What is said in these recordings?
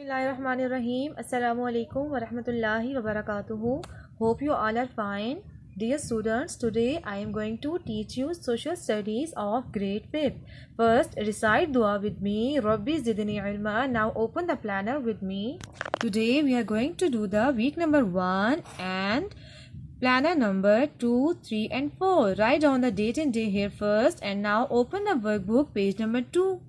Bismillahirrahmanirrahim. Assalamu alaikum wa rahmatullahi wa barakatuhu. Hope you all are fine. Dear students, today I am going to teach you social studies of grade 5th. First, recite dua with me. Rabbi zidni ilma. Now open the planner with me. Today we are going to do the week number 1 and planner number 2, 3 and 4. Write down the date and day here first and now open the workbook page number 2.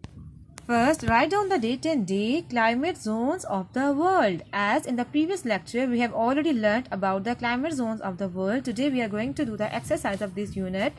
First, write down the date and day, climate zones of the world. As in the previous lecture, we have already learnt about the climate zones of the world. Today, we are going to do the exercise of this unit.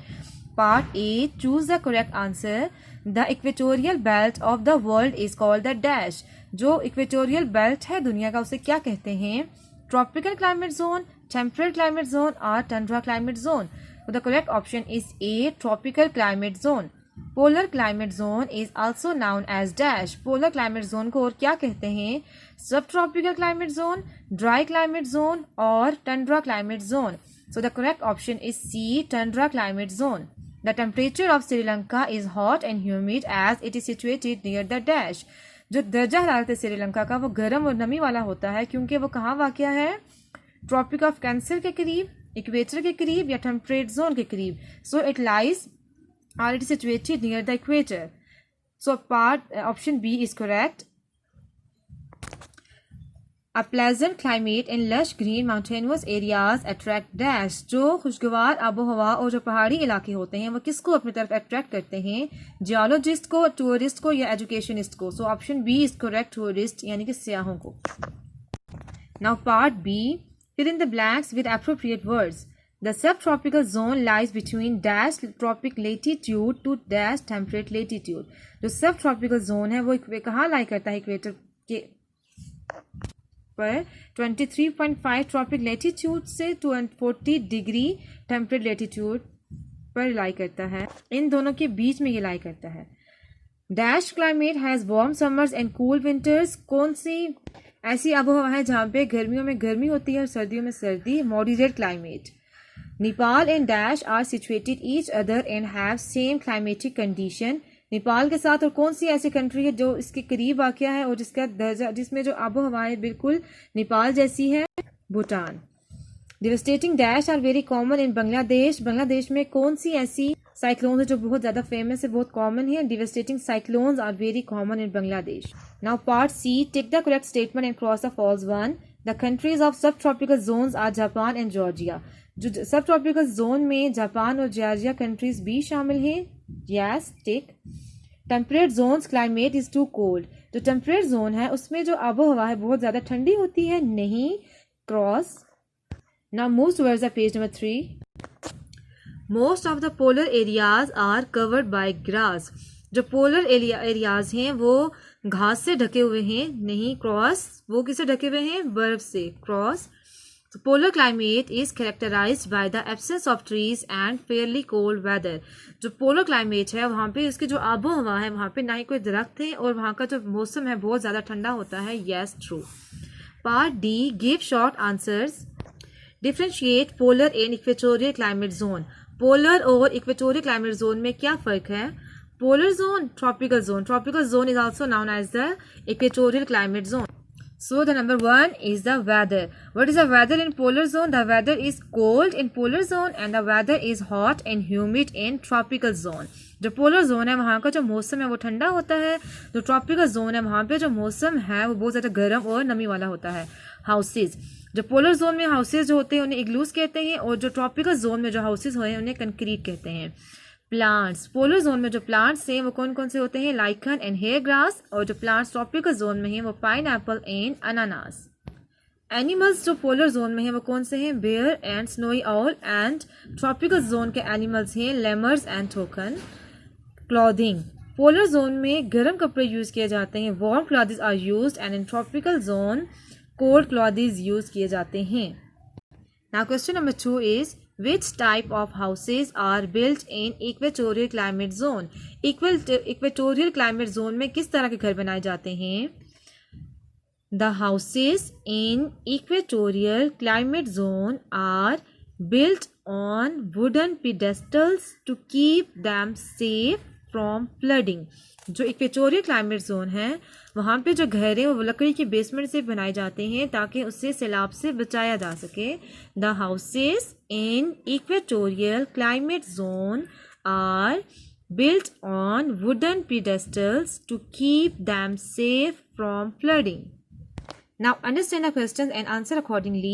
Part A, choose the correct answer. The equatorial belt of the world is called the dash. जो equatorial belt है दुनिया का उसे क्या कहते हैं? Tropical climate zone, temperate climate zone or tundra climate zone. So the correct option is A, tropical climate zone. Polar climate zone is also known as dash. Polar climate zone को और क्या कहते हैं? सब tropical climate zone, dry climate zone और tundra climate zone. So the correct option is C, tundra climate zone. The temperature of Sri Lanka is hot and humid as it is situated near the dash. जो दर्जा हरारत है श्रीलंका का वो गर्म और नमी वाला होता है क्योंकि वो कहाँ वाक़या है? ट्रॉपिक ऑफ कैंसर के करीब, इक्वेटर के करीब या टेम्परेट जोन के करीब. So it lies or it is situated near the equator. So option B is correct. A pleasant climate and lush green mountainous areas attract dash. जो खुशगवार आबो हवा और जो पहाड़ी इलाके होते हैं वो किसको अपनी तरफ अट्रैक्ट करते हैं? जियोलॉजिस्ट को, टूरिस्ट को या एजुकेशनिस्ट को. So option B is correct, tourist यानी कि सियाहों को. Now part B, fill in the blanks with appropriate words. The subtropical zone lies between dash tropic latitude to dash temperate latitude. जो subtropical zone है वो कहाँ लाई करता है? इक्वेटर के पर 23.5 ट्रॉपिक लेटीट्यूड से 240 डिग्री टेम्परेट लेटीट्यूड पर लाई करता है. इन दोनों के बीच में ये लाई करता है. Dash climate has warm summers and cool winters. कौन सी ऐसी आबोहवा है जहाँ पे गर्मियों में गर्मी होती है और सर्दियों में सर्दी? Moderate climate. Nepal and dash are situated each other and have same climatic condition. Nepal के साथ और कौन सी ऐसी कंट्री है जो इसके करीब वाक़या है और जिसका दर्जा, जिसमें जो आबो हवाएं बिल्कुल नेपाल जैसी है? Bhutan. Devastating dash are very common in Bangladesh. Bangladesh में कौन सी ऐसी साइक्लोन है जो बहुत ज़्यादा फेमस है, बहुत कॉमन है? Devastating cyclones are very common in Bangladesh. Now part C, take the correct statement and cross the false one. The countries of subtropical zones are Japan and Georgia. जो subtropical zone में Japan और Georgia countries भी शामिल हैं. Yes, tick. Temperate zones climate is too cold. जो temperate zone है उसमें जो आबो हवा है बहुत ज़्यादा ठंडी होती है. नहीं, cross. Now move towards the page number 3. Most of the polar areas are covered by grass. जो पोलर एरियाज हैं वो घास से ढके हुए हैं. नहीं, क्रॉस. वो किससे ढके हुए हैं? बर्फ से. Cross. So polar climate is characterized by the absence of trees and fairly cold weather. जो polar climate है वहाँ पे इसकी जो आबो हवा है वहाँ पे ना ही कोई दरख्त है और वहाँ का जो मौसम है बहुत ज़्यादा ठंडा होता है. Yes, true. Part D, give short answers. Differentiate polar and equatorial climate zone. Polar और equatorial climate zone में क्या फ़र्क है? Polar zone, tropical zone. Tropical zone is also known as the equatorial climate zone. So the number 1 is the weather. What is the weather in polar zone? The weather is cold in polar zone and the weather is hot and humid in tropical zone. जो polar zone है वहाँ का जो मौसम है वो ठंडा होता है. जो tropical zone है वहाँ पे जो मौसम है वो बहुत ज़्यादा गर्म और नमी वाला होता है. हाउसेज, जो पोलर जोन में हाउसेज जो होते हैं उन्हें इग्लूस कहते हैं और जो ट्रॉपिकल जोन में जो हाउसेज होते हैं उन्हें कंक्रीट कहते हैं. प्लांट्स, पोलर जोन में जो प्लांट्स हैं वो कौन कौन से होते हैं? Lichen and hair grass. और जो प्लांट्स ट्रॉपिकल जोन में हैं वो पाइन एप्पल एंड अनानास. एनिमल्स जो पोलर जोन में हैं वो कौन से हैं? Bear and snowy owl. And tropical zone के एनिमल्स हैं lemurs and toucan. Clothing, polar zone में गर्म कपड़े यूज़ किए जाते हैं. Warm clothes are used and in tropical zone cold clothes use किए जाते हैं. Now question number 2 is which type of houses are built in equatorial climate zone. Equatorial climate zone में किस तरह के घर बनाए जाते हैं? The houses in equatorial climate zone are built on wooden pedestals to keep them safe from flooding. जो equatorial climate zone है वहाँ पे जो घर है वो लकड़ी के बेसमेंट से बनाए जाते हैं ताकि उससे सैलाब से बचाया जा सके। The houses in equatorial climate zone are built on wooden pedestals to keep them safe from flooding. Now understand the questions and answer accordingly.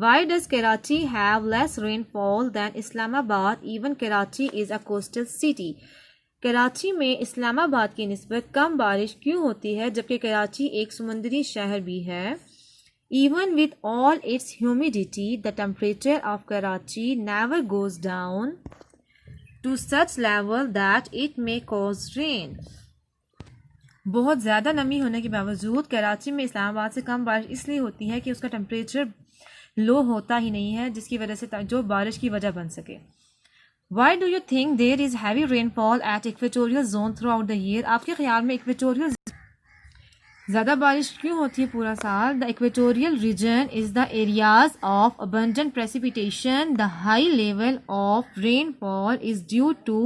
Why does Karachi have less rainfall than Islamabad even Karachi is a coastal city? Karachi में इस्लामाबाद की निस्बत कम बारिश क्यों होती है जबकि कराची एक समुद्री शहर भी है? Even with all its humidity, the temperature of Karachi never goes down to such level that it may cause rain. बहुत ज़्यादा नमी होने के बावजूद कराची में इस्लामाबाद से कम बारिश इसलिए होती है कि उसका टेम्परेचर लो होता ही नहीं है जिसकी वजह से जो बारिश की वजह बन सके। Why do you think there is heavy rainfall at equatorial zone throughout the year? आपके ख्याल में इक्वेटोरियल ज़्यादा बारिश क्यों होती है पूरा साल? The equatorial region is the areas of abundant precipitation. The high level of rainfall is due to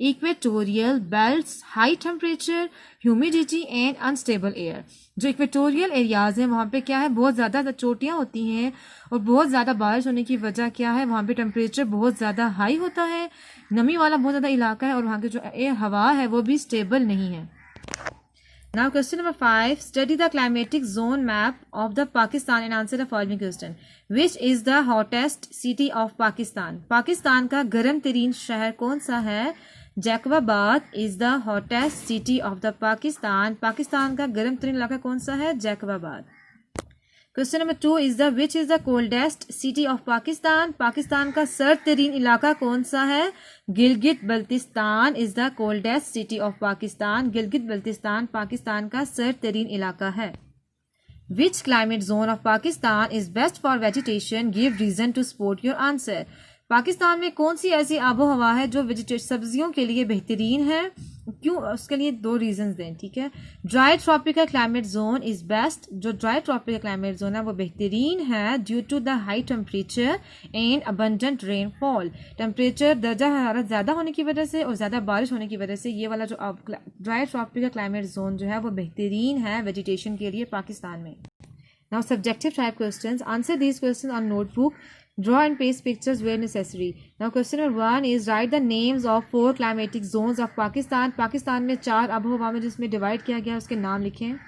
equatorial belts, high temperature, humidity and unstable air. जो इक्वेटोरियल एरियाज़ हैं वहाँ पे क्या है, बहुत ज़्यादा चोटियाँ होती हैं और बहुत ज़्यादा बारिश होने की वजह क्या है, वहाँ पे टेम्परेचर बहुत ज़्यादा हाई होता है, नमी वाला बहुत ज़्यादा इलाका है और वहाँ की जो एयर हवा है वो भी स्टेबल नहीं है। Now question number 5. Study the climatic zone map of the Pakistan and answer the following question. Which is the hottest city of Pakistan? Pakistan का गर्म तरीन शहर कौन सा है? Jacobabad is the hottest city of the Pakistan. Pakistan का गर्म तरीन इलाका कौन सा है? Jacobabad. Question number 2 is the which is the coldest city of Pakistan? Pakistan का सर्द तरीन इलाका कौन सा है? Gilgit Baltistan is the coldest city of Pakistan. Gilgit Baltistan Pakistan का सर्द तरीन इलाका है। Which climate zone of Pakistan is best for vegetation? Give reason to support your answer. Pakistan में कौन सी ऐसी आबो हवा है जो सब्जियों के लिए बेहतरीन है? क्यों? उसके लिए 2 रीजंस दें, ठीक है। Dry tropical climate zone is best. जो ड्राई ट्रॉपिकल क्लाइमेट जोन है वो बेहतरीन है due to the high temperature and abundant rainfall. Temperature दर्जा हरारत ज़्यादा होने की वजह से और ज़्यादा बारिश होने की वजह से ये वाला जो ड्राई ट्रॉपिकल क्लाइमेट जोन जो है वो बेहतरीन है वेजिटेशन के लिए पाकिस्तान में। Now subjective type questions, answer these question on notebook, draw and paste pictures where necessary. Now question number 1 is write the names of 4 climatic zones of Pakistan. Pakistan में 4 आबोहवा में जिसमें डिवाइड किया गया उसके नाम लिखें।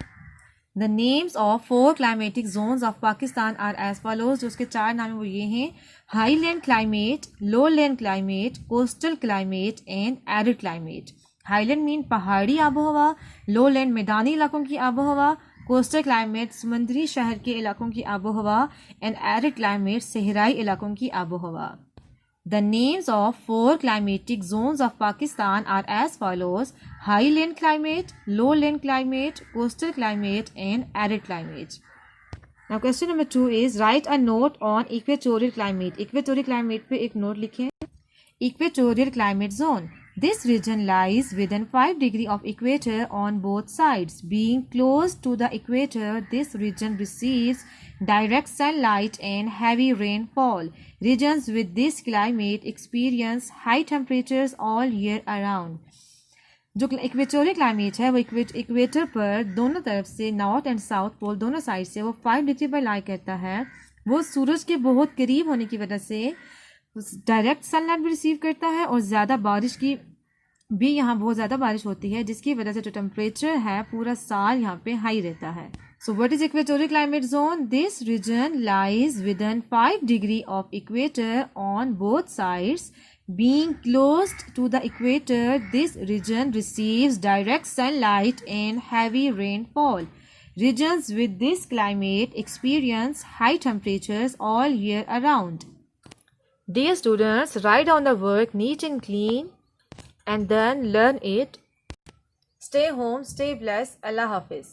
The names of 4 climatic zones of Pakistan are as follows. जो उसके 4 नाम हैं वो ये हैं: highland climate, lowland climate, coastal climate and arid climate. highland mean पहाड़ी आबोहवा, lowland मैदानी इलाकों की आबोहवा, कोस्टल क्लाइमेट समुद्री शहर के इलाकों की आबोहवा एंड एरिड क्लाइमेट सहराई इलाकों की आबोहवा। The names of 4 climatic zones of Pakistan are as follows: highland climate, lowland climate, coastal climate and arid climate. Now question number 2 is write a note on equatorial climate. Equatorial climate पे एक नोट लिखें। Equatorial climate zone, this region lies within 5 degrees of equator on both sides. Being close to the equator, this region receives direct sunlight and heavy rainfall. Regions with this climate experience high temperatures all year around. जो equatorial climate है वो equator पर दोनों तरफ से north and south pole दोनों side से वो 5 डिग्री पर लाई करता है। वो सूरज के बहुत करीब होने की वजह से डायरेक्ट सनलाइट भी रिसीव करता है और ज़्यादा बारिश की भी यहाँ बहुत ज़्यादा बारिश होती है जिसकी वजह से जो टेम्परेचर है पूरा साल यहाँ पे हाई रहता है। So what is equatorial climate zone? This reason lies within 5 degree of equator on both sides. Being close to the equator, this region receives direct sunlight and heavy rainfall. Regions with this climate experience high temperatures all year around. Dear students, write down the work neat and clean and then learn it. Stay home, stay blessed. Allah Hafiz.